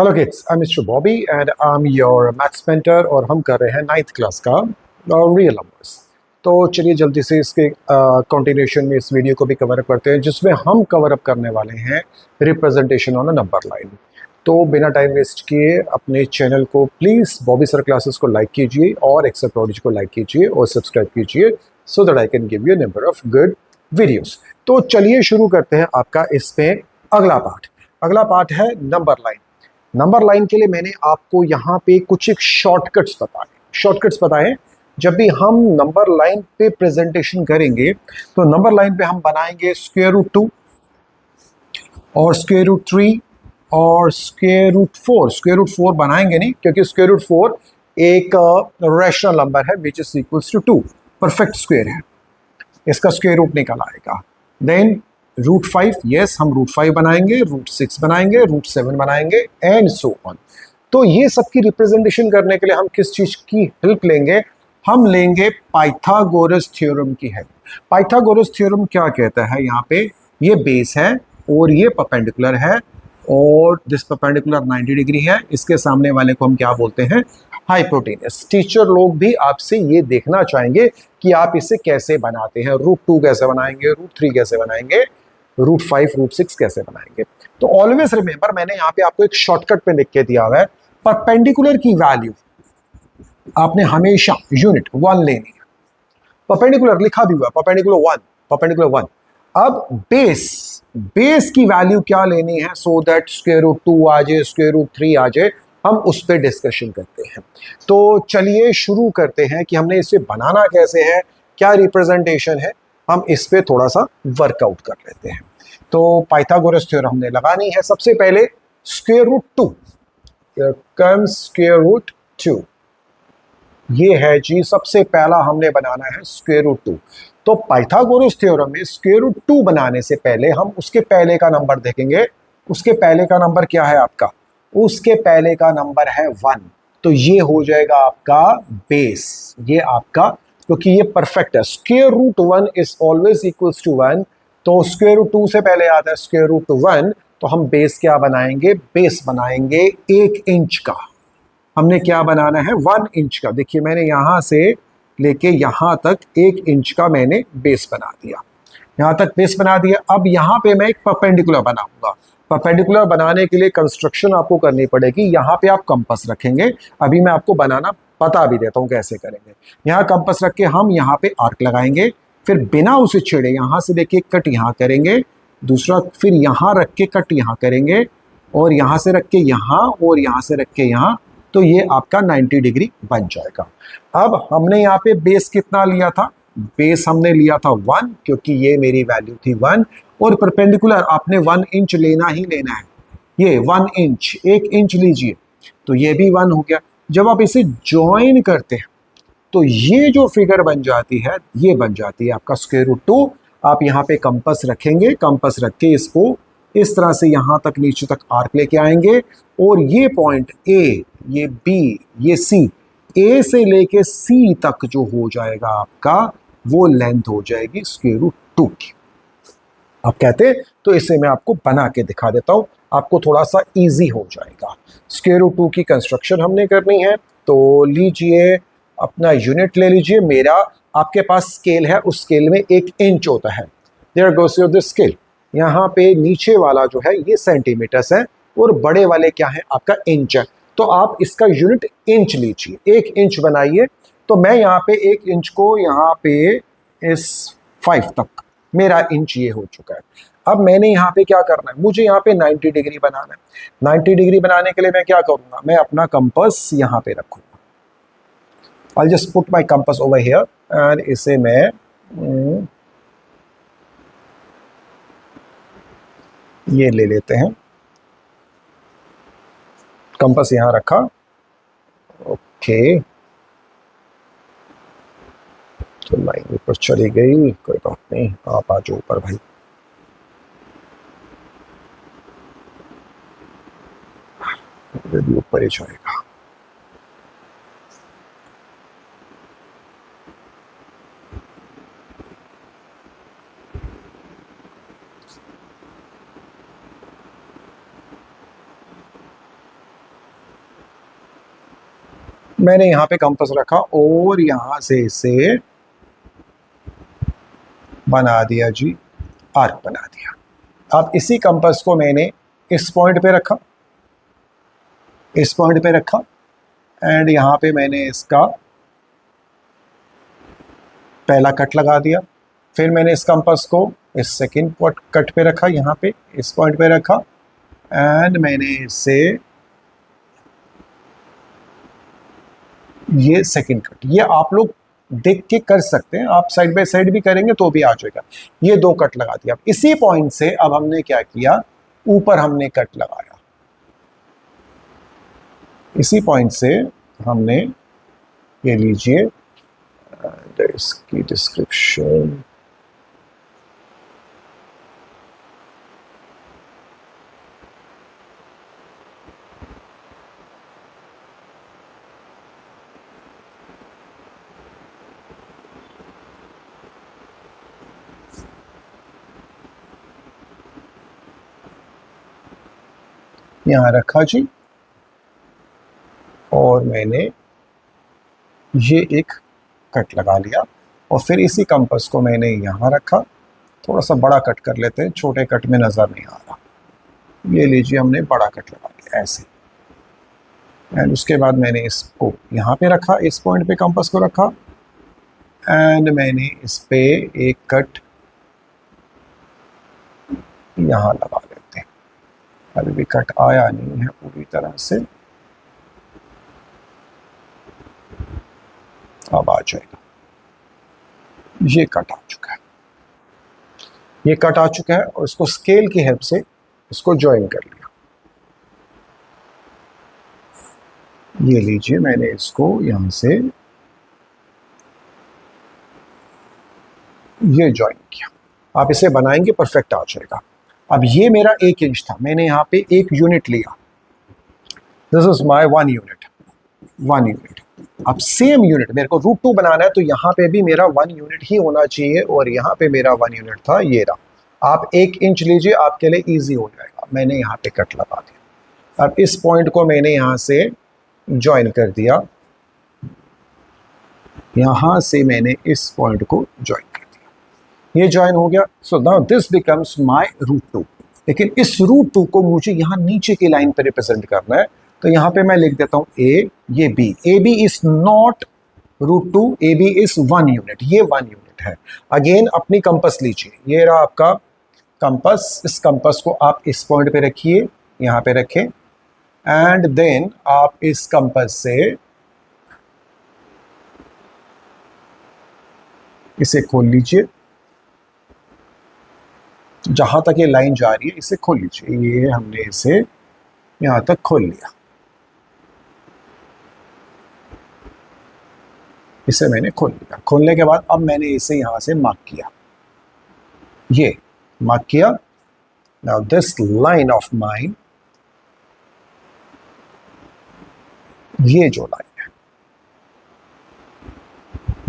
Hello kids, I mister Bobby and I am your maths mentor और हम कर रहे हैं 9th क्लास का रियल नंबर्स। तो चलिए जल्दी से इसके कंटिन्यूशन में इस वीडियो को भी कवर अप करते हैं, जिसमें हम कवर अप करने वाले हैं representation on a number line. तो बिना टाइम वेस्ट किए अपने चैनल को प्लीज़ बॉबी सर क्लासेस को लाइक कीजिए और एक्सेल प्रोडिजी को लाइक कीजिए और सब्सक्राइब कीजिए so that I can give you number of good videos. तो चलिए शुरू करते हैं आपका इसमें अगला पार्ट। अगला पार्ट है नंबर लाइन। नंबर लाइन के लिए मैंने आपको यहाँ पे कुछ एक शॉर्टकट्स बताए। जब भी हम नंबर लाइन पे प्रेजेंटेशन करेंगे तो नंबर लाइन पे हम बनाएंगे स्क्वायर रूट 2 और स्क्वायर रूट 3 और स्क्वायर रूट 4। स्क्वायर रूट 4 बनाएंगे नहीं, क्योंकि स्क्वायर रूट 4 एक रैशनल नंबर है which is equals to 2, perfect square है, इसका स्क्वायर रूट निकल आएगा। देन रूट 5, यस हम रूट 5 बनाएंगे, रूट 6 बनाएंगे, रूट 7 बनाएंगे एंड सो ऑन। तो ये सब की रिप्रेजेंटेशन करने के लिए हम किस चीज की हेल्प लेंगे? हम लेंगे पाइथागोरस थ्योरम की हेल्प। पाइथागोरस थ्योरम क्या कहता है? यहाँ पे ये बेस है और ये परपेंडिकुलर है और दिस परपेंडिकुलर 90 डिग्री है। इसके सामने वाले को हम क्या बोलते हैं? हाइपोटेनस। टीचर लोग भी आपसे ये देखना चाहेंगे कि आप इसे कैसे बनाते हैं। रूट 2 कैसे बनाएंगे, रूट 3 कैसे बनाएंगे, रूट 5 रूट 6 कैसे बनाएंगे। तो ऑलवेज रिमेंबर, मैंने यहाँ पे आपको एक शॉर्टकट पे लिख के दिया हुआ है, परपेंडिकुलर की वैल्यू आपने हमेशा यूनिट 1 लेनी है। परपेंडिकुलर लिखा भी हुआ है, परपेंडिकुलर 1। अब बेस की वैल्यू क्या लेनी है सो दैट स्क्वायर रूट 2 आ जाए, स्क्वायर रूट 3 आ जाए, हम उस पर डिस्कशन करते हैं। तो चलिए शुरू करते हैं कि हमने इसे बनाना कैसे है, क्या रिप्रेजेंटेशन है, हम इस पे थोड़ा सा वर्कआउट कर लेते हैं। तो पाइथागोरस थ्योरम हमने लगानी है। सबसे पहले स्क्वायर रूट 2, स्क्वायर रूट 2 ये है जी, सबसे पहला हमने बनाना है स्क्वायर रूट 2। तो पाइथागोरस थ्योरम में स्क्वायर रूट 2 बनाने से पहले हम उसके पहले का नंबर देखेंगे। उसके पहले का नंबर क्या है आपका? उसके पहले का नंबर है 1। तो ये हो जाएगा आपका बेस, ये आपका, क्योंकि ये परफेक्ट है। Square root 1 is always equals to 1। तो स्क्वायर रूट 2 से पहले आता है स्क्वायर रूट 1। तो हम बेस क्या बनाएंगे? बेस बनाएंगे 1 इंच का। हमने क्या बनाना है? 1 इंच का। देखिए मैंने यहां से लेके यहां तक 1 इंच का मैंने बेस बना दिया, यहां तक बेस बना दिया। अब यहां पे मैं एक परपेंडिकुलर बनाऊंगा। परपेंडिकुलर बनाने के लिए कंस्ट्रक्शन आपको करनी पड़ेगी। यहां पे आप कंपास रखेंगे, अभी मैं आपको बनाना बता भी देता हूं कैसे करेंगे। यहां कंपास रख के हम यहां पे आर्क लगाएंगे, फिर बिना उसे छेड़े यहां से देखिए कट यहां करेंगे, दूसरा फिर यहां रख के कट यहां करेंगे, और यहां से रख के यहां, और यहां से रख के यहां। तो ये आपका 90 डिग्री बन जाएगा। अब हमने यहाँ पे बेस कितना लिया था? बेस हमने लिया था 1, क्योंकि ये मेरी वैल्यू थी 1। और परपेंडिकुलर आपने 1 इंच लेना ही लेना है। ये 1 इंच, 1 इंच लीजिए, तो ये भी 1 हो गया। जब आप इसे ज्वाइन करते हैं तो ये जो फिगर बन जाती है, ये बन जाती है आपका स्क्वायर रूट 2। आप यहाँ पे कंपास रखेंगे, कंपास रख के इसको इस तरह से यहाँ तक नीचे तक आर्क लेके आएंगे, और ये पॉइंट ए, ये बी, ये सी, ए से लेके सी तक जो हो जाएगा आपका, वो लेंथ हो जाएगी स्क्वायर रूट 2 की। आप कहते हैं तो इसे मैं आपको बना के दिखा देता हूं, आपको थोड़ा सा इजी हो जाएगा। स्क्वायर रूट 2 की कंस्ट्रक्शन हमने करनी है। तो लीजिए अपना यूनिट ले लीजिए। मेरा, आपके पास स्केल है, उस स्केल में 1 इंच होता है। There goes your the scale. यहाँ पे नीचे वाला जो है ये सेंटीमीटर्स है, और बड़े वाले क्या है? आपका इंच है। तो आप इसका यूनिट इंच लीजिए, 1 इंच बनाइए। तो मैं यहाँ पे 1 इंच को यहाँ पे इस 5 तक, मेरा इंच ये हो चुका है। अब मैंने यहाँ पे क्या करना है? मुझे यहाँ पे 90 डिग्री बनाना है। 90 डिग्री बनाने के लिए मैं क्या करूँगा? मैं अपना कंपास यहाँ पे रखूँगा। I'll just put my compass over here and इसे मैं ये ले लेते हैं। कंपास यहाँ रखा, ओके। तो लाइन ऊपर चली गई, कोई बात नहीं, आप आ जाओ ऊपर भाई। भी ऊपर ही जाएगा। मैंने यहाँ पे कंपास रखा और यहाँ से इसे बना दिया जी, आर्क बना दिया। अब इसी कंपास को मैंने इस पॉइंट पे रखा, इस पॉइंट पे रखा, एंड यहाँ पे मैंने इसका पहला कट लगा दिया। फिर मैंने इस कंपास को इस सेकंड कट पे रखा, यहाँ पे इस पॉइंट पे रखा, एंड मैंने इसे ये सेकंड कट, ये आप लोग देख के कर सकते हैं, आप साइड बाय साइड भी करेंगे तो भी आ जाएगा। ये दो कट लगा दिया। अब इसी पॉइंट से अब हमने क्या किया, ऊपर हमने कट लगाया, इसी पॉइंट से हमने, ये लीजिए इसकी डिस्क्रिप्शन, यहाँ रखा जी, और मैंने ये एक कट लगा लिया, और फिर इसी कंपास को मैंने यहाँ रखा। थोड़ा सा बड़ा कट कर लेते हैं, छोटे कट में नज़र नहीं आ रहा। ये लीजिए, हमने बड़ा कट लगा लिया ऐसे, एंड उसके बाद मैंने इसको यहाँ पे रखा, इस पॉइंट पे कंपास को रखा, एंड मैंने इस पे एक कट यहाँ लगा लेते हैं। अभी भी कट आया नहीं है पूरी तरह से, अब आ जाएगा। ये कट आ चुका है, ये कट आ चुका है, और इसको स्केल की हेल्प से इसको ज्वाइन कर लिया। ये लीजिए, मैंने इसको यहाँ से ये ज्वाइन किया। आप इसे बनाएंगे परफेक्ट आ जाएगा। अब ये मेरा 1 इंच था, मैंने यहाँ पे 1 यूनिट लिया, this is my 1 unit, 1 unit. अब सेम यूनिट मेरे को √2 बनाना है, तो यहाँ पे भी मेरा 1 यूनिट ही होना चाहिए, और यहाँ पे मेरा 1 यूनिट था, ये रहा। आप 1 इंच लीजिए, आपके लिए ईजी हो जाएगा। मैंने यहाँ पे कट लगा दिया। अब इस पॉइंट को मैंने यहाँ से ज्वाइन कर दिया, यहाँ से मैंने इस पॉइंट को ज्वाइन कर दिया, ये ज्वाइन हो गया। So now this becomes my √2। लेकिन इस √2 को मुझे यहाँ नीचे की लाइन पर रिप्रेजेंट करना है, तो यहाँ पे मैं लिख देता हूँ ए, ये B. A B is not √2, A B is 1 unit, ये 1 यूनिट है। अगेन अपनी कंपास लीजिए, ये रहा आपका कंपास। इस कंपास को आप इस पॉइंट पे रखिए, यहाँ पे रखें, एंड देन आप इस कंपास से इसे खोल लीजिए, जहां तक ये लाइन जा रही है इसे खोल लीजिए। ये हमने इसे यहां तक खोल लिया, इसे मैंने खोल लिया। खोलने के बाद अब मैंने इसे यहां से मार्क किया, ये मार्क किया। Now this line of mine, ये जो लाइन है,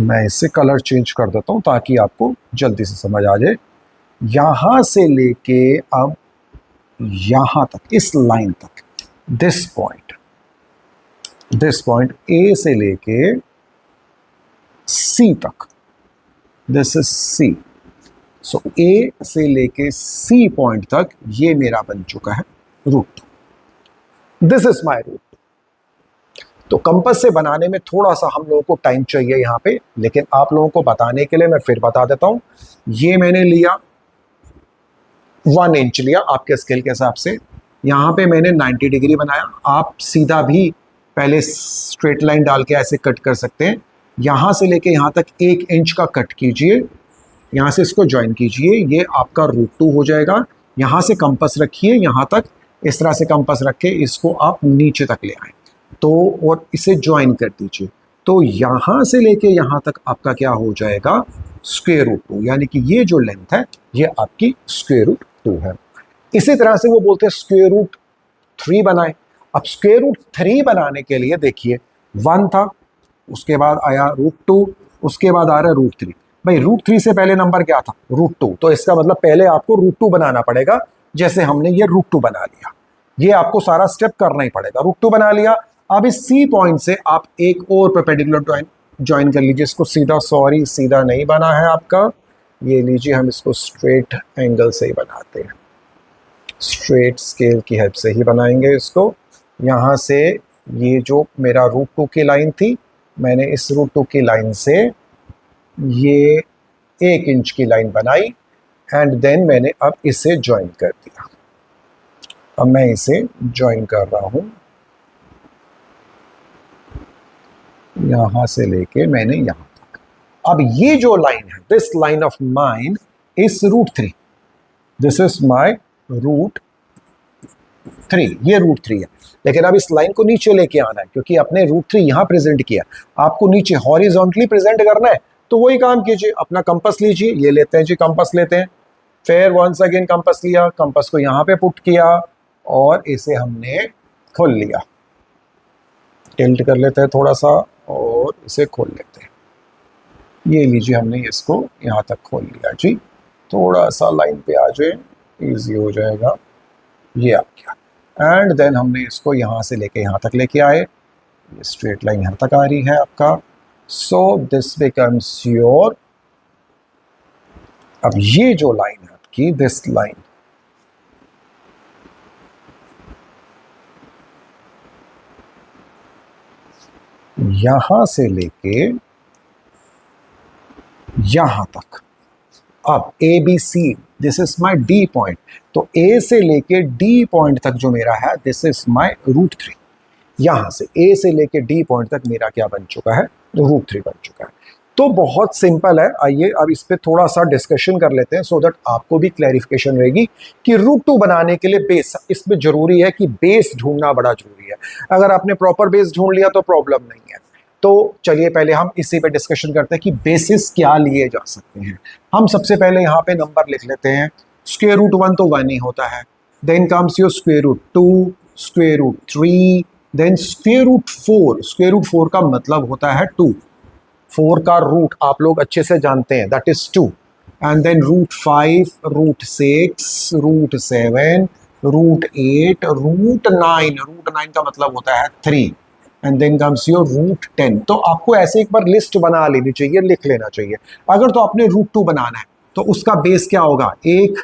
मैं इससे कलर चेंज कर देता हूं ताकि आपको जल्दी से समझ आ जाए। यहां से लेके अब यहां तक, इस लाइन तक, दिस पॉइंट ए से लेके सी तक, दिस इज सी। सो ए से लेके सी पॉइंट तक ये मेरा बन चुका है √2। This is my √2। तो कंपास से बनाने में थोड़ा सा हम लोगों को टाइम चाहिए यहाँ पे, लेकिन आप लोगों को बताने के लिए मैं फिर बता देता हूँ। ये मैंने लिया 1 इंच लिया आपके स्केल के हिसाब से, यहाँ पे मैंने 90 डिग्री बनाया। आप सीधा भी पहले स्ट्रेट लाइन डाल के ऐसे कट कर सकते हैं। यहाँ से लेके यहाँ तक 1 इंच का कट कीजिए, यहाँ से इसको ज्वाइन कीजिए, ये आपका √2 हो जाएगा। यहाँ से कंपास रखिए, यहाँ तक इस तरह से कंपास रख के इसको आप नीचे तक ले आए, तो और इसे ज्वाइन कर दीजिए। तो यहाँ से लेके यहाँ तक आपका क्या हो जाएगा, √2, यानी कि ये जो लेंथ है ये आपकी √2 है। इसी तरह से वो बोलते हैं √3 बनाए। अब √3 बनाने के लिए देखिए 1 था, उसके बाद आया √2, उसके बाद आ रहा है √3। भाई √3 से पहले नंबर क्या था, √2, तो इसका मतलब पहले आपको √2 बनाना पड़ेगा। जैसे हमने ये √2 बना लिया, ये आपको सारा स्टेप करना ही पड़ेगा। √2 बना लिया, अब इस सी पॉइंट से आप एक और परपेंडिकुलर ज्वाइन कर लीजिए इसको सीधा, सॉरी सीधा नहीं बना है आपका, ये लीजिए हम इसको स्ट्रेट एंगल से ही बनाते हैं, स्ट्रेट स्केल की हेल्प से ही बनाएंगे इसको। यहाँ से ये जो मेरा √2 की लाइन थी, मैंने इस √2 की लाइन से ये 1 इंच की लाइन बनाई एंड देन मैंने अब इसे ज्वाइन कर दिया। अब मैं इसे ज्वाइन कर रहा हूँ, यहाँ से लेके मैंने यहाँ तक। अब ये जो लाइन है, this line of mine is √3, this is my √3, ये √3 है। लेकिन अब इस लाइन को नीचे लेके आना है क्योंकि अपने √3 यहाँ प्रेजेंट किया, आपको नीचे हॉरिजॉन्टली प्रेजेंट करना है। तो वही काम कीजिए, अपना कंपास लीजिए, ये लेते हैं जी, कंपास लेते हैं, फिर वंस अगेन कंपास लिया, कंपास को यहाँ पे पुट किया और इसे हमने खोल लिया, टिल्ट कर लेते हैं थोड़ा सा और इसे खोल लेते हैं। ये लीजिए हमने इसको यहाँ तक खोल लिया जी, थोड़ा सा लाइन पे आ जाए, इजी हो जाएगा, ये आ गया। एंड देन हमने इसको यहाँ से लेके यहाँ तक लेके आए, ये स्ट्रेट लाइन यहाँ तक आ रही है आपका। सो दिस बिकम्स योर, अब ये जो लाइन है आपकी, दिस लाइन, यहां से लेके यहां तक, अब ABC, this is my D point, तो A से लेके D पॉइंट तक जो मेरा है, दिस इज माई √3। यहां से A से लेके D पॉइंट तक मेरा क्या बन चुका है, √3 बन चुका है। तो बहुत सिंपल है। आइए अब इस पे थोड़ा सा डिस्कशन कर लेते हैं सो दैट आपको भी क्लैरिफिकेशन रहेगी कि √2 बनाने के लिए बेस, इसमें जरूरी है कि बेस ढूंढना बड़ा जरूरी है। अगर आपने प्रॉपर बेस ढूंढ लिया तो प्रॉब्लम नहीं है। तो चलिए पहले हम इसी पे डिस्कशन करते हैं कि बेसिस क्या लिए जा सकते हैं। हम सबसे पहले यहाँ पे नंबर लिख लेते हैं। √1 तो 1 ही होता है, देन कम्स योर √2, √3, देन √4। √4 का मतलब होता है 2, 4 का रूट आप लोग अच्छे से जानते हैं, दैट इज 2, एंड देन √5, √6, √7, √8, √9। √9 का मतलब होता है 3, एंड देन कम्स योर √10। तो आपको ऐसे एक बार लिस्ट बना लेनी चाहिए, लिख लेना चाहिए। अगर तो आपने √2 बनाना है तो उसका बेस क्या होगा, 1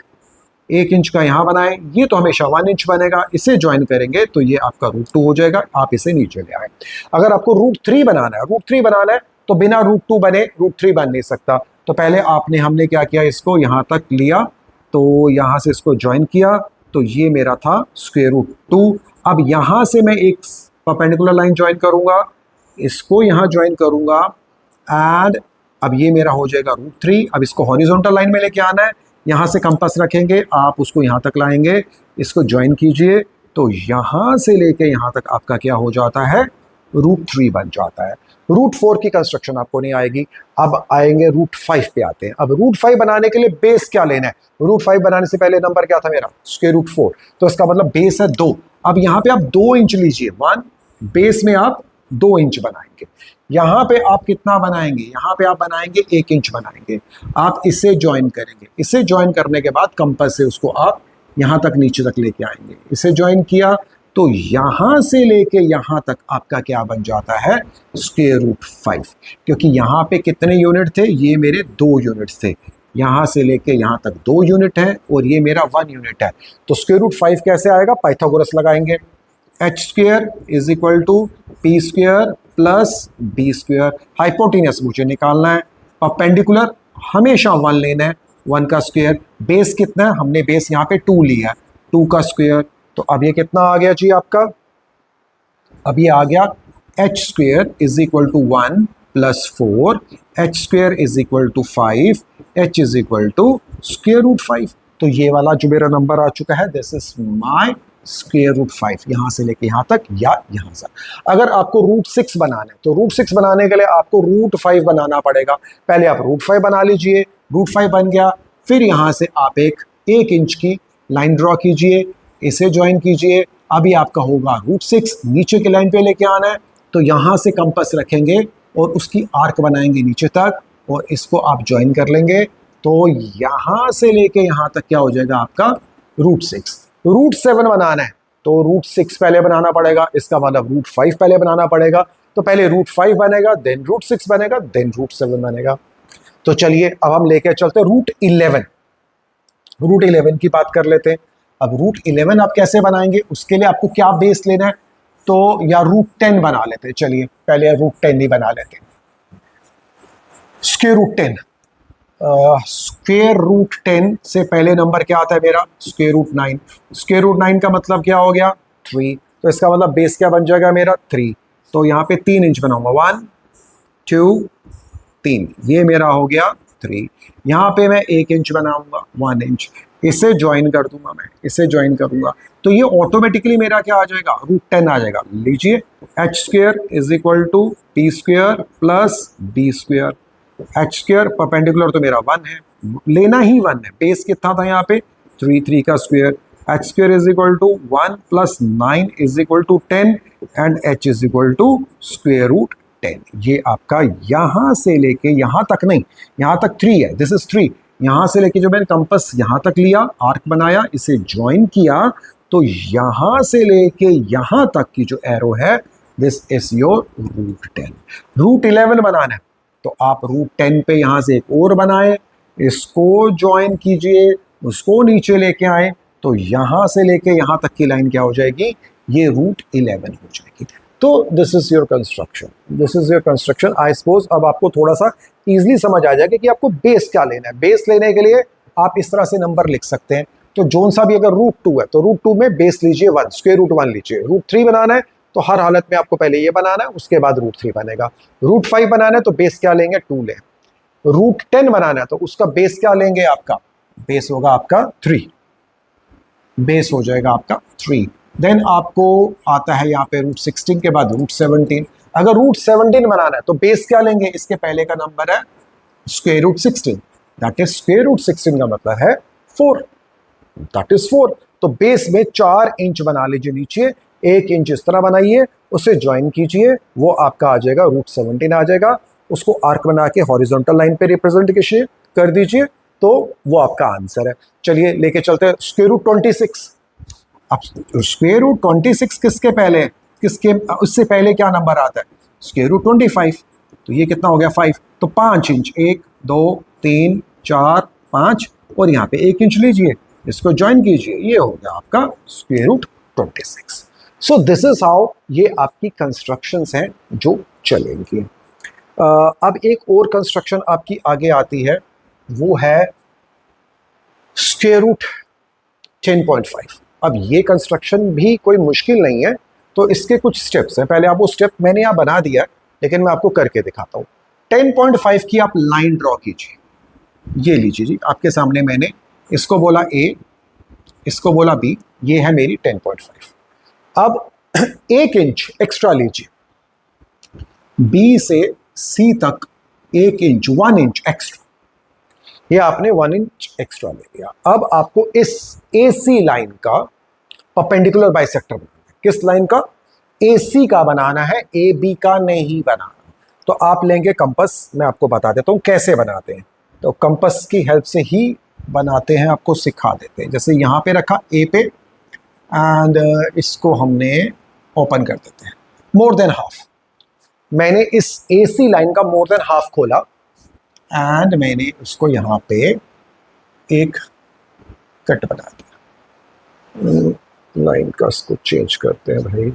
इंच का यहाँ बनाए, ये तो हमेशा 1 इंच बनेगा, इसे ज्वाइन करेंगे तो ये आपका √2 हो जाएगा, आप इसे नीचे ले आए। अगर आपको √3 बनाना है, √3 बनाना है तो बिना √2 बने √3 बन नहीं सकता। तो पहले हमने क्या किया, इसको यहाँ तक लिया, तो यहाँ से इसको ज्वाइन किया, तो ये मेरा था √2। अब यहाँ से मैं एक परपेंडिकुलर लाइन ज्वाइन करूंगा, इसको यहाँ ज्वाइन करूंगा, एंड अब ये मेरा हो जाएगा √3। अब इसको हॉरिजॉन्टल लाइन में लेके आना है, यहाँ से कंपास रखेंगे, आप उसको यहाँ तक लाएंगे, इसको ज्वाइन कीजिए, तो यहाँ से लेके यहाँ तक आपका क्या हो जाता है, √3 बन जाता है। √4 की कंस्ट्रक्शन आपको नहीं आएगी। अब आएंगे √5 पे आते हैं। अब √5 बनाने के लिए बेस क्या लेना है, √5 बनाने से पहले नंबर क्या था मेरा, √4, तो इसका मतलब बेस है 2। अब यहाँ पे आप 2 इंच लीजिए, 1 बेस में आप 2 इंच बनाएंगे। यहाँ पे आप कितना बनाएंगे, यहाँ पे आप बनाएंगे 1 इंच बनाएंगे। आप इसे ज्वाइन करेंगे, इसे ज्वाइन करने के बाद कंपास से उसको आप यहाँ तक नीचे तक लेके आएंगे। इसे ज्वाइन किया तो यहाँ से लेके यहाँ तक आपका क्या बन जाता है, √5। क्योंकि यहाँ पे कितने यूनिट थे, ये मेरे 2 यूनिट्स थे, यहाँ से लेके यहाँ तक 2 यूनिट है और ये मेरा 1 यूनिट है। तो √5 कैसे आएगा, पाइथागोरस लगाएंगे, h² = p² + b²। हाइपोटेनस मुझे निकालना है, परपेंडिकुलर हमेशा 1 लेना है, 1 का स्क्वायर। बेस कितना है, हमने बेस यहाँ पे 2 लिया है, 2 का स्क्वायर। तो अब ये कितना आ गया जी आपका, अब ये आ गया h² = 1 + 4, h² = 5, h = √5। तो ये वाला जो मेरा नंबर आ चुका है, दिस इज माई √5, यहाँ से लेके यहाँ तक या यहाँ से। अगर आपको √6 बनाना है तो √6 बनाने के लिए आपको √5 बनाना पड़ेगा। पहले आप √5 बना लीजिए, √5 बन गया, फिर यहाँ से आप एक 1 इंच की लाइन ड्रॉ कीजिए, इसे ज्वाइन कीजिए। अभी आपका होगा √6, नीचे की लाइन पे लेके आना है, तो यहाँ से कंपास रखेंगे और उसकी आर्क बनाएंगे नीचे तक, और इसको आप ज्वाइन कर लेंगे, तो यहाँ से लेके यहाँ तक क्या हो जाएगा आपका √6। √7 बनाना है तो √6 पहले बनाना पड़ेगा, इसका मतलब √5 पहले बनाना पड़ेगा। तो पहले √5 बनेगा, देन √6 बनेगा, देन √7 बनेगा। तो चलिए अब हम लेके चलते हैं √11। √11 की बात कर लेते हैं। अब √11 आप कैसे बनाएंगे, उसके लिए आपको क्या बेस लेना है, तो या √10 बना लेते हैं। चलिए पहले √10 ही बना लेते हैं। √10, √10 से पहले नंबर क्या आता है मेरा, √9। √9 का मतलब क्या हो गया, 3। तो इसका मतलब बेस क्या बन जाएगा मेरा, 3। तो यहाँ पे 3 इंच बनाऊंगा, 1 2 3, ये मेरा हो गया 3। यहाँ पे मैं 1 इंच बनाऊंगा, 1 इंच, इसे ज्वाइन कर दूंगा, मैं इसे ज्वाइन करूंगा। तो ये ऑटोमेटिकली मेरा क्या आ जाएगा, √10 आ जाएगा। लीजिए h² is equal to p² plus b²। h² perpendicular तो मेरा 1 है, लेना ही 1 है। बेस कितना था यहाँ पे, 3 का स्क्वायर। h² is equal to 1 plus 9 is equal to 10 and h is equal to √10। ये आपका यहां से लेके यहां तक नहीं, यहां तक 3 है, दिस इज 3। यहां से लेके जो मैंने कंपास यहां तक लिया, आर्क बनाया, इसे ज्वाइन किया, तो यहां से लेके यहां तक की जो एरो है, दिस इज योर √10। √11 बनाना है तो आप √10 पे यहां से एक और बनाए, इसको ज्वाइन कीजिए, उसको नीचे लेके आए, तो यहां से लेके यहां तक की लाइन क्या हो जाएगी, ये √11 हो जाएगी। तो this is your construction, this is your construction. I suppose अब आपको थोड़ा सा इजीली समझ आ जाएगा कि आपको बेस क्या लेना है। बेस लेने के लिए आप इस तरह से नंबर लिख सकते हैं। तो जोन सा भी अगर √2 है तो √2 में बेस लीजिए 1, √1 लीजिए। √3 बनाना है तो हर हालत में आपको पहले ये बनाना है, उसके बाद √3 बनेगा। √5 बनाना है तो बेस क्या लेंगे, 2 लें। √10 बनाना है तो उसका बेस क्या लेंगे, आपका बेस होगा आपका 3, बेस हो जाएगा आपका 3। देन आपको आता है यहाँ पे √16 के बाद √17। अगर √17 बनाना है तो बेस क्या लेंगे, इसके पहले का नंबर है √16, दैट इज √16 का मतलब है 4, दैट इज 4। तो बेस में 4 इंच बना लीजिए नीचे, 1 इंच इस तरह बनाइए, उसे ज्वाइन कीजिए, वो आपका आ जाएगा √17 आ जाएगा। उसको आर्क बना के हॉरिजॉन्टल लाइन पे रिप्रेजेंट कर दीजिए, तो वो आपका आंसर है। चलिए लेके चलते हैं √26। अब √26 किसके पहले, किसके उससे पहले क्या नंबर आता है, √25। तो ये कितना हो गया, 5। तो 5 इंच, 1 2 3 4 5, और यहाँ पे 1 इंच लीजिए, इसको ज्वाइन कीजिए, ये हो गया आपका √26। सो दिस इज हाउ ये आपकी कंस्ट्रक्शंस हैं जो चलेंगी। अब एक और कंस्ट्रक्शन आपकी आगे आती है, वो है √10.5। अब ये कंस्ट्रक्शन भी कोई मुश्किल नहीं है, तो इसके कुछ स्टेप्स हैं। पहले आप वो स्टेप मैंने यहाँ बना दिया है, लेकिन मैं आपको करके दिखाता हूँ। 10.5 की आप लाइन ड्रॉ कीजिए, ये लीजिए जी, आपके सामने मैंने इसको बोला A, इसको बोला B, ये है मेरी 10.5। अब 1 इंच एक्स्ट्रा लीजिए, B से C तक 1 इंच, 1 इंच एक्स्ट्रा, ये आपने 1 इंच एक्स्ट्रा ले लिया। अब आपको इस AC लाइन का परपेंडिकुलर बाइसेक्टर बनाना है। किस लाइन का, AC का बनाना है, AB का नहीं बनाना। तो आप लेंगे कंपास, मैं आपको बता देता हूँ कैसे बनाते हैं। तो कंपास की हेल्प से ही बनाते हैं, आपको सिखा देते हैं। जैसे यहाँ पे रखा A पे, एंड इसको हमने ओपन कर देते हैं, मोर देन हाफ। मैंने इस AC लाइन का मोर देन हाफ खोला, एंड मैंने उसको यहाँ पे एक कट बना दिया। लाइन का इसको चेंज करते हैं भाई,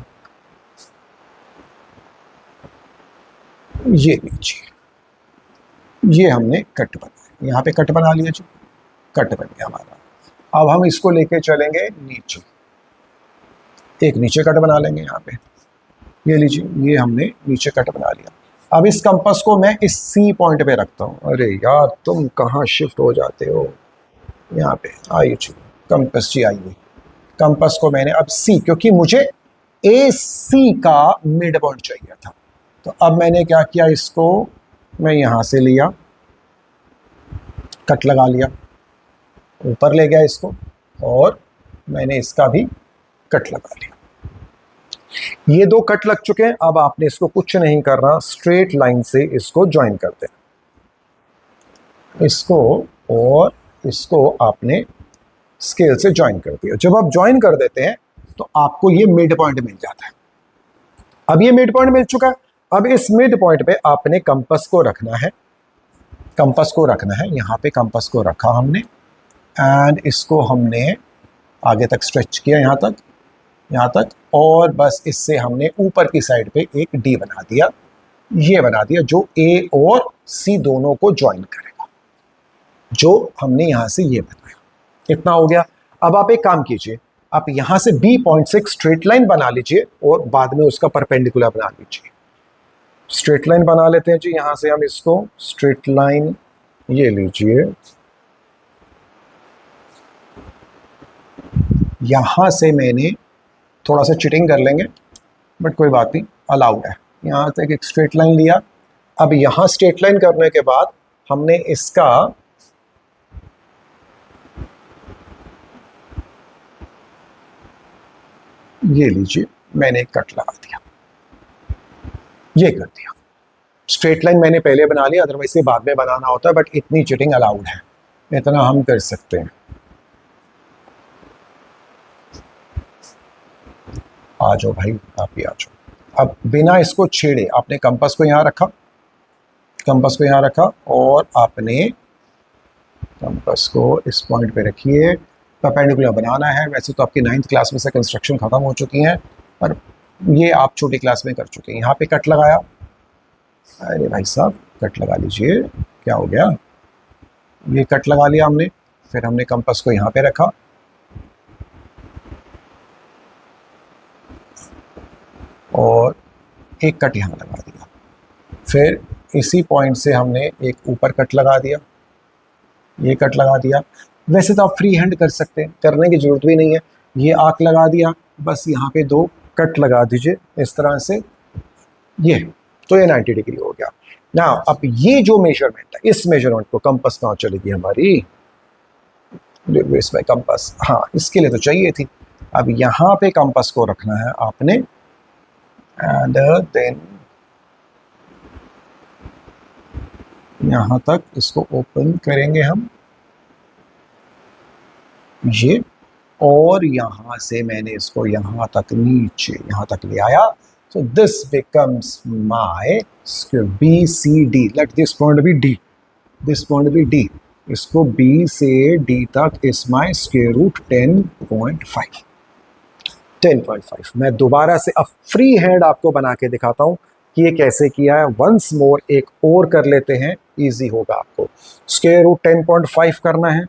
ये लीजिए, ये हमने कट बनाया, यहाँ पे कट बना लिया जी, कट बन गया हमारा। अब हम इसको लेके चलेंगे नीचे, एक नीचे कट बना लेंगे यहाँ पे, ये लीजिए, ये हमने नीचे कट बना लिया। अब इस कंपास को मैं इस C पॉइंट पे रखता हूँ। अरे यार तुम कहाँ शिफ्ट हो जाते हो, यहाँ पे आइए जी, कंपास जी आइए। कंपास को मैंने अब C, क्योंकि मुझे AC का मिड पॉइंट चाहिए था, तो अब मैंने क्या किया, इसको मैं यहाँ से लिया, कट लगा लिया, ऊपर ले गया इसको, और मैंने इसका भी कट लगा लिया। ये 2 कट लग चुके हैं। अब आपने इसको कुछ नहीं करना, स्ट्रेट लाइन से इसको ज्वाइन करते हैं, इसको और इसको आपने स्केल से ज्वाइन कर दिया। जब आप ज्वाइन कर देते हैं तो तो आपको ये मिड पॉइंट मिल जाता है। अब ये मिड पॉइंट मिल चुका है। अब इस मिड पॉइंट पे आपने कंपास को रखना है, कंपास को रखना है। यहाँ पे कंपास को रखा हमने एंड इसको हमने आगे तक स्ट्रेच किया, यहाँ तक, और बस इससे हमने ऊपर की साइड पे एक डी बना दिया, ये बना दिया जो ए और सी दोनों को ज्वाइन करेगा, जो हमने यहाँ से ये बनाया। इतना हो गया। अब आप एक काम कीजिए, आप यहाँ से बी पॉइंट से एक स्ट्रेट लाइन बना लीजिए और बाद में उसका परपेंडिकुलर बना लीजिए। स्ट्रेट लाइन बना लेते हैं जी। यहाँ से हम इसको स्ट्रेट लाइन ये लीजिए, यहाँ से मैंने थोड़ा सा चिटिंग कर लेंगे बट कोई बात नहीं, अलाउड है। यहाँ से एक स्ट्रेट लाइन लिया। अब यहाँ स्ट्रेट लाइन करने के बाद हमने इसका ये लीजिए, मैंने एक कट लगा दिया, ये कर दिया। स्ट्रेट लाइन मैंने पहले बना लिया, अदरवाइज ये बाद में बनाना होता है, बट इतनी चिटिंग अलाउड है, इतना हम कर सकते हैं। आ जाओ भाई, आप भी आ जाओ। अब बिना इसको छेड़े आपने कंपास को यहाँ रखा, कंपास को यहाँ रखा और आपने कंपास को इस पॉइंट पे रखिए। परपेंडिकुलर बनाना है। वैसे तो आपकी 9th क्लास में से कंस्ट्रक्शन ख़त्म हो चुकी हैं, पर ये आप छोटी क्लास में कर चुके हैं। यहाँ पे कट लगाया, अरे भाई साहब कट लगा लीजिए, क्या हो गया, ये कट लगा लिया हमने। फिर हमने कंपास को यहाँ पे रखा और एक कट यहाँ लगा दिया। फिर इसी पॉइंट से हमने एक ऊपर कट लगा दिया, ये कट लगा दिया। वैसे तो आप फ्री हैंड कर सकते हैं, करने की ज़रूरत भी नहीं है। ये आर्क लगा दिया, बस यहाँ पे 2 कट लगा दीजिए इस तरह से, ये तो ये 90 डिग्री हो गया ना। अब ये जो मेजरमेंट है, इस मेजरमेंट को कंपास कहाँ चलेगी हमारी, इसमें कंपास, हाँ इसके लिए तो चाहिए थी। अब यहाँ पे कंपास को रखना है आपने एंड देन यहाँ तक इसको ओपन करेंगे हम, ये, और यहाँ से मैंने इसको यहाँ तक नीचे यहाँ तक ले आया। So this becomes my square BCD. Let this point be D. This point be D. इसको B से D तक is my square root 10.5. 10.5. मैं दोबारा से अब फ्री हैंड आपको बना के दिखाता हूँ कि ये कैसे किया है। वंस मोर एक और कर लेते हैं, इजी होगा आपको। स्क्वायर रूट 10.5 करना है,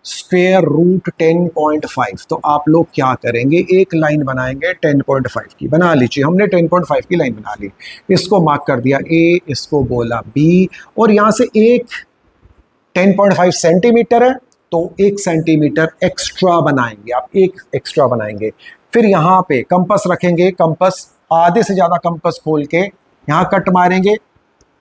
स्क्वायर रूट 10.5। तो आप लोग क्या करेंगे, एक लाइन बनाएंगे 10.5 की, बना लीजिए। हमने 10.5 की लाइन बना ली, इसको मार्क कर दिया A, इसको बोला B, और यहाँ से एक 10.5 सेंटीमीटर है तो 1 सेंटीमीटर एक्स्ट्रा बनाएंगे, आप एक एक्स्ट्रा बनाएंगे। फिर यहाँ पे कंपास रखेंगे, कंपास आधे से ज़्यादा कंपास खोल के यहाँ कट मारेंगे,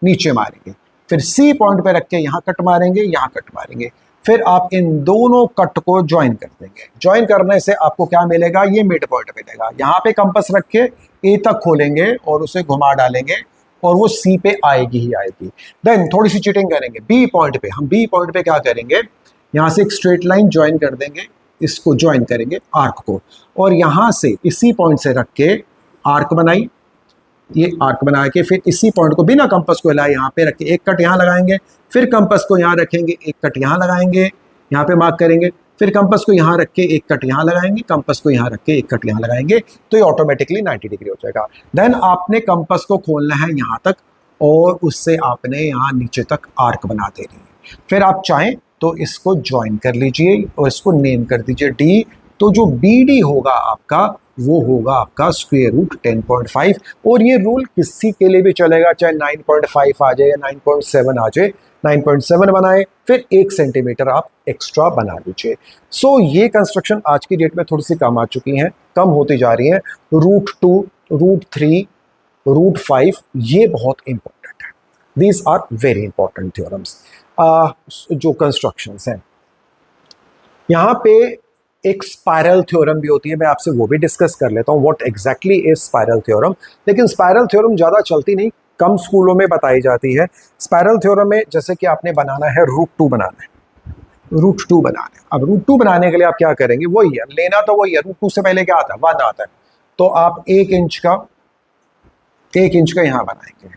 नीचे मारेंगे। फिर C पॉइंट पे रख के यहाँ कट मारेंगे, यहाँ कट मारेंगे। फिर आप इन दोनों कट को ज्वाइन कर देंगे। ज्वाइन करने से आपको क्या मिलेगा, ये मिड पॉइंट मिलेगा। यहाँ पे कंपास रख के A तक खोलेंगे और उसे घुमा डालेंगे और वो C पे आएगी ही आएगी। देन थोड़ी सी चीटिंग करेंगे B पॉइंट पे। हम B पॉइंट पे क्या करेंगे, यहाँ से एक स्ट्रेट लाइन ज्वाइन कर देंगे, इसको ज्वाइन करेंगे आर्क को, और यहाँ से इसी पॉइंट से रख के आर्क बनाई, ये आर्क बना के फिर इसी पॉइंट को बिना कंपास को हिलाए यहाँ पे रख के एक कट यहाँ लगाएंगे, फिर कंपास को यहाँ रखेंगे, एक कट यहाँ लगाएंगे, यहाँ पे मार्क करेंगे, फिर कंपास को यहाँ रख के एक कट यहाँ लगाएंगे, कंपास को यहाँ रख के एक कट यहाँ लगाएंगे, तो ये ऑटोमेटिकली 90 डिग्री हो जाएगा। देन आपने कंपास को खोलना है यहाँ तक और उससे आपने यहाँ नीचे तक आर्क बना देनी है। फिर आप चाहें तो इसको ज्वाइन कर लीजिए और इसको नेम कर दीजिए D। तो जो BD होगा आपका, वो होगा आपका स्क्वायर रूट 10.5। और ये रूल किसी के लिए भी चलेगा, चाहे 9.5 आ जाए या 9.7 आ जाए, 9.7 बनाए, फिर 1 सेंटीमीटर आप एक्स्ट्रा बना लीजिए। सो ये कंस्ट्रक्शन आज की डेट में थोड़ी सी कम आ चुकी हैं, कम होती जा रही हैं। रूट 2, रूट 3, रूट 5 ये बहुत इंपॉर्टेंट है। These are very important theorems. जो कंस्ट्रक्शंस हैं, यहाँ पे एक स्पाइरल थ्योरम भी होती है, मैं आपसे वो भी डिस्कस कर लेता हूँ what exactly is spiral theorem. लेकिन स्पाइरल थ्योरम ज़्यादा चलती नहीं, कम स्कूलों में बताई जाती है। स्पाइरल थ्योरम में जैसे कि आपने बनाना है रूट 2 बनाना है, √2 बनाना है। अब √2 बनाने के लिए आप क्या करेंगे, वही है लेना, तो वही है, √2 से पहले क्या आता है, 1 आता है, तो आप 1 इंच का यहाँ बनाएंगे,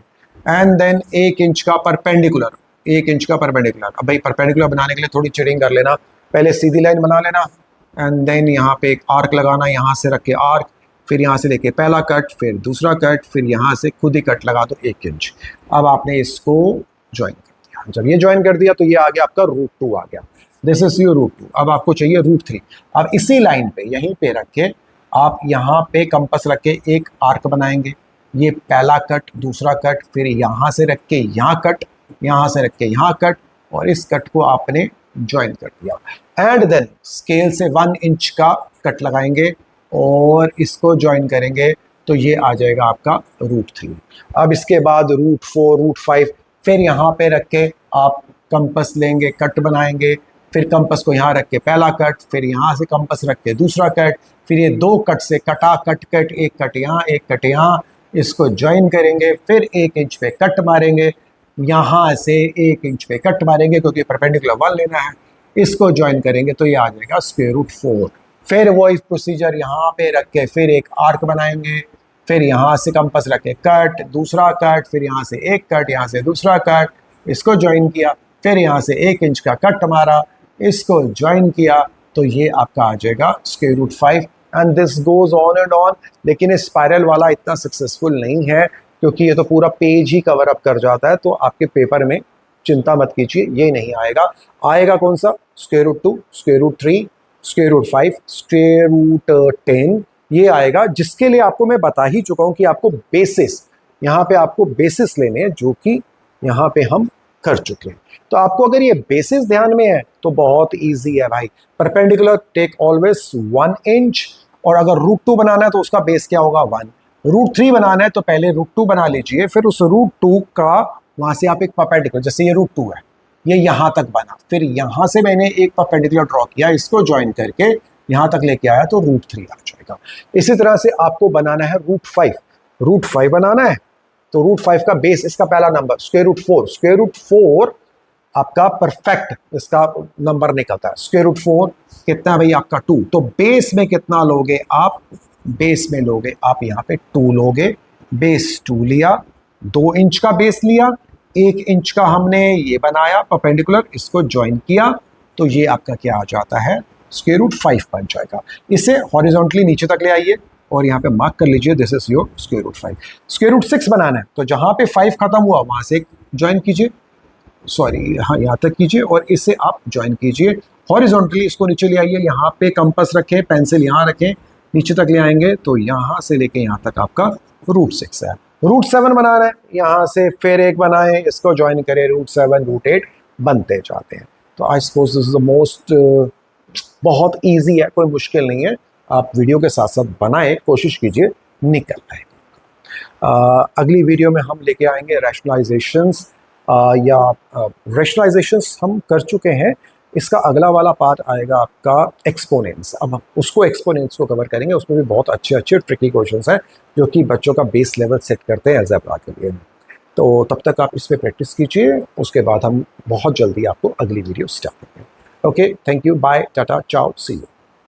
एंड देन 1 इंच का परपेंडिकुलर, 1 इंच का परपेंडिकुलर। अब भाई परपेंडिकुलर बनाने के लिए थोड़ी चिटिंग कर लेना, पहले सीधी लाइन बना लेना, एंड देन यहाँ पे एक आर्क लगाना, यहाँ से रख के आर्क, फिर यहाँ से लेके पहला कट, फिर दूसरा कट, फिर यहाँ से खुद ही कट लगा दो 1 इंच। अब आपने इसको ज्वाइन कर दिया, जब ये ज्वाइन कर दिया तो ये आ गया आपका √2 आ गया, दिस इज योर √2। अब आपको चाहिए √3। अब इसी लाइन पे यहीं पे रख के आप यहाँ पे कंपास रख के एक आर्क बनाएंगे, ये पहला कट, दूसरा कट, फिर यहाँ से रख के यहाँ कट, यहाँ से रख के यहाँ कट, और इस कट को आपने ज्वाइन कर दिया। एंड देन स्केल से 1 इंच का कट लगाएंगे और इसको ज्वाइन करेंगे, तो ये आ जाएगा आपका √3। अब इसके बाद √4, √5, फिर यहाँ पे रख के आप कंपास लेंगे, कट बनाएंगे, फिर कंपास को यहाँ रख के पहला कट, फिर यहाँ से कंपास रख के दूसरा कट, फिर ये 2 कट से कटा, कट कट, एक कट यहाँ, एक कट यहाँ, इसको ज्वाइन करेंगे, फिर 1 इंच पे कट मारेंगे, यहाँ से 1 इंच पे कट मारेंगे क्योंकि परपेंडिकुलर 1 लेना है, इसको ज्वाइन करेंगे, तो ये आ जाएगा √4। फिर वही प्रोसीजर यहाँ पे रख के फिर एक आर्क बनाएंगे, फिर यहाँ से कंपास रख के कट, दूसरा कट, फिर यहाँ से एक कट, यहाँ से दूसरा कट, इसको ज्वाइन किया, फिर यहाँ से 1 इंच का कट मारा, इसको ज्वाइन किया, तो ये आपका आ जाएगा √5, and this goes on and on. लेकिन इस स्पाइरल वाला इतना सक्सेसफुल नहीं है क्योंकि ये तो पूरा पेज ही कवर अप कर जाता है, तो आपके पेपर में चिंता मत कीजिए, ये नहीं आएगा। आएगा कौन सा, √2, √3, √5, √10, ये आएगा, जिसके लिए आपको मैं बता ही चुका हूँ कि आपको बेसिस, यहाँ पे आपको बेसिस लेने हैं, जो कि यहाँ पे हम कर चुके हैं। तो आपको अगर ये बेसिस ध्यान में है तो बहुत इजी है भाई। परपेंडिकुलर टेक ऑलवेज 1 इंच, और अगर √2 बनाना है तो उसका बेस क्या होगा, 1। √3 बनाना है तो पहले √2 बना लीजिए, फिर उस √2 का वहाँ से आप एक परपेंडिकुलर, जैसे ये √2 है, ये यहाँ तक बना, फिर यहाँ से मैंने एक परपेंडिकुलर ड्रॉ किया, इसको ज्वाइन करके यहाँ तक लेके आया, तो √3 आ जाएगा। इसी तरह से आपको बनाना है √5 बनाना है, तो √5 का बेस, इसका पहला नंबर √4 आपका परफेक्ट इसका नंबर निकलता है। √4 कितना भाई आपका 2, तो बेस में कितना लोगे आप, बेस में लोगे आप यहाँ पे 2 लोगे, बेस 2 लिया, 2 इंच का बेस लिया, 1 इंच का हमने ये बनाया परपेंडिकुलर, इसको ज्वाइन किया, तो ये आपका क्या आ जाता है, √5 बन जाएगा। इसे हॉरिजॉन्टली नीचे तक ले आइए और यहाँ पे मार्क कर लीजिए, दिस इज योर √5। √6 बनाना है तो जहाँ पे 5 खत्म हुआ वहाँ से ज्वाइन कीजिए, सॉरी हाँ यहाँ तक कीजिए, और इससे आप ज्वाइन कीजिए हॉरिजॉन्टली, इसको नीचे ले आइए, यहाँ पे कंपास रखें, पेंसिल यहाँ रखें, नीचे तक ले आएंगे, तो यहाँ से लेके यहाँ तक आपका √6 है। √7 बनाना है, यहाँ से फिर एक बनाएं, इसको ज्वाइन करें, √7, √8 बनते जाते हैं। तो I suppose this is the most, बहुत ईजी है, कोई मुश्किल नहीं है, आप वीडियो के साथ साथ बनाएं, कोशिश कीजिए निकल आए। अगली वीडियो में हम लेके आएंगे रैशनलाइजेशंस, या रैशनलाइजेशंस हम कर चुके हैं, इसका अगला वाला पार्ट आएगा आपका एक्सपोनेंट्स। अब उसको एक्सपोनेंट्स को कवर करेंगे, उसमें भी बहुत अच्छे अच्छे ट्रिकी क्वेश्चंस हैं जो कि बच्चों का बेस लेवल सेट करते हैं अलजेब्रा के लिए। तो तब तक आप इस पर प्रैक्टिस कीजिए, उसके बाद हम बहुत जल्दी आपको अगली वीडियो स्टार्ट करेंगे। Okay, thank you, bye, tata, ciao, see you.